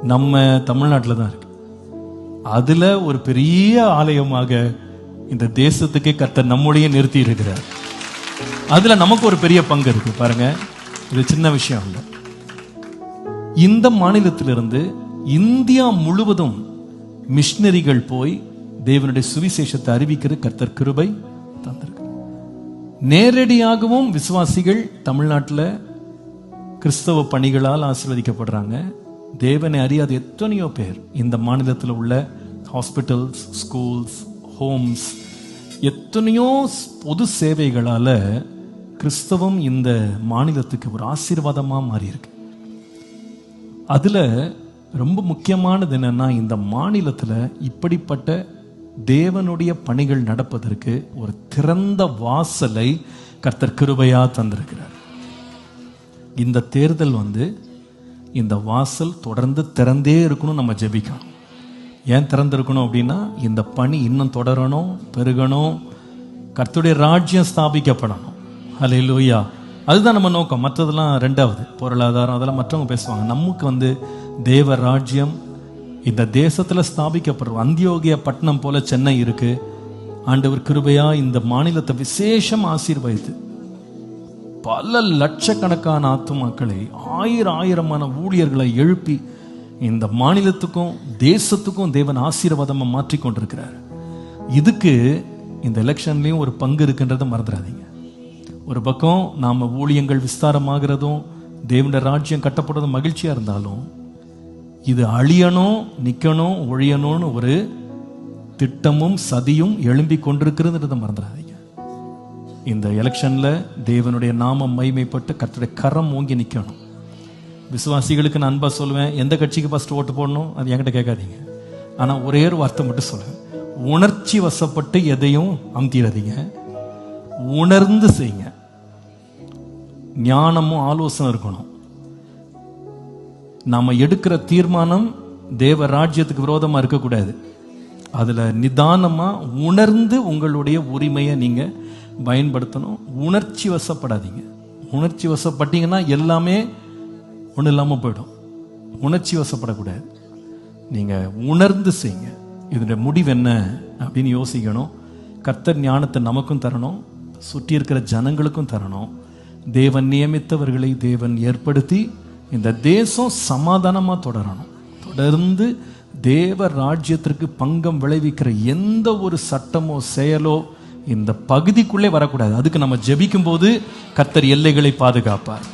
நம்ம தமிழ்நாட்டில் தான் இருக்கு. அதுல ஒரு பெரிய ஆலயமாக இந்த தேசத்துக்கே கர்த்தர் நம்முடைய நிறுத்தி இருக்கிறார். அதுல நமக்கு ஒரு பெரிய பங்கு இருக்கு. பாருங்க, இது சின்ன விஷயம் இல்லை. இந்த மாநிலத்திலிருந்து இந்தியா முழுவதும் மிஷனரிகள் போய் தேவனுடைய சுவிசேஷத்தை அறிவிக்கிற கர்த்தர் கிருபை தந்திருக்கு. நேரடியாகவும் விசுவாசிகள் தமிழ்நாட்டில் கிறிஸ்தவ பணிகளால் ஆசீர்வதிக்கப்படுறாங்க. தேவனை அறியாத எத்தனையோ பேர் இந்த மாநிலத்தில் உள்ள ஹாஸ்பிட்டல்ஸ், ஸ்கூல்ஸ், ஹோம்ஸ், எத்தனையோ பொது சேவைகளால கிறிஸ்தவம் இந்த மாநிலத்துக்கு ஒரு ஆசீர்வாதமாக மாறி இருக்கு. அதுல ரொம்ப முக்கியமானது என்னன்னா, இந்த மாநிலத்தில் இப்படிப்பட்ட தேவனுடைய பணிகள் நடப்பதற்கு ஒரு திறந்த வாசலை கர்த்தர் கிருபையா தந்திருக்கிறார். இந்த தேர்தல் இந்த வாசல் தொடர்ந்து திறந்தே இருக்கணும். நம்ம ஜெபிக்கணும். ஏன் திறந்திருக்கணும் அப்படின்னா, இந்த பணி இன்னும் தொடரணும், பெருகணும், கர்த்தருடைய ராஜ்யம் ஸ்தாபிக்கப்படணும். ஹல்லேலூயா. அதுதான் நம்ம நோக்கம். மற்றதெல்லாம் ரெண்டாவது, பொருளாதாரம் அதெல்லாம் மற்றவங்க பேசுவாங்க. நமக்கு தேவ ராஜ்யம் இந்த தேசத்துல ஸ்தாபிக்கப்படுறோம். அந்தியோகியா பட்டணம் போல சென்னை இருக்கு. ஆண்டவர் கிருபையா இந்த மாநிலத்தை விசேஷம் ஆசீர்வதித்து பல லட்சக்கணக்கான ஆத்துமாக்களை, ஆயிரமான ஊழியர்களை எழுப்பி இந்த மாநிலத்துக்கும் தேசத்துக்கும் தேவன் ஆசீர்வாதமா மாற்றி கொண்டிருக்கிறார். இதுக்கு இந்த எலெக்ஷன்லயும் ஒரு பங்கு இருக்குன்றதை மறந்துடாதீங்க. ஒரு பக்கம் நாம ஊழியங்கள் விஸ்தாரமாகிறதும் தேவனுடைய ராஜ்யம் கட்டப்படுறதும் மகிழ்ச்சியா இருந்தாலும், இது அழியணும், நிக்கணும், ஒழியணும்னு ஒரு திட்டமும் சதியும் எழும்பி கொண்டிருக்கிறதுன்றதை மறந்துடாதீங்க. இந்த எலெக்ஷன்ல தேவனுடைய நாமம் மகிமைப்பட்டு கர்த்தருடைய கரம் ஓங்கி நிக்கணும். விசுவாசிகளுக்கு நான் அன்பா சொல்லுவேன், எந்த கட்சிக்கு ஃபர்ஸ்ட் ஓட்டு போடணும் அது என்கிட்ட கேட்காதீங்க. ஆனா ஒரே ஒரு வார்த்தை மட்டும் சொல்லுவேன், உணர்ச்சி வசப்பட்டு எதையும் அமுத்திடாதீங்க, உணர்ந்து செய்யுங்க. ஞானமும் ஆலோசனை இருக்கணும். நாம எடுக்கிற தீர்மானம் தேவ ராஜ்யத்துக்கு விரோதமா இருக்கக்கூடாது. அதுல நிதானமா உணர்ந்து உங்களுடைய உரிமையை நீங்க பயன்படுத்தணும். உணர்ச்சி வசப்படாதீங்க. உணர்ச்சி வசப்பட்டீங்கன்னா எல்லாமே ஒன்றும் இல்லாமல் போயிடும். உணர்ச்சி வசப்படக்கூடாது. நீங்க உணர்ந்து செய்யுங்க. இதனுடைய முடிவு என்ன அப்படின்னு யோசிக்கணும். கர்த்தர் ஞானத்தை நமக்கும் தரணும், சுற்றி இருக்கிற ஜனங்களுக்கும் தரணும். தேவன் நியமித்தவர்களை தேவன் ஏற்படுத்தி இந்த தேசம் சமாதானமா தொடரணும். தொடர்ந்து தேவ ராஜ்யத்திற்கு பங்கம் விளைவிக்கிற எந்த ஒரு சட்டமோ செயலோ இந்த பகுதிக்குள்ளே வரக்கூடாது. அதுக்கு நம்ம ஜெபிக்கும் போது கர்த்தர் எல்லைகளை பாதுகாப்பார்.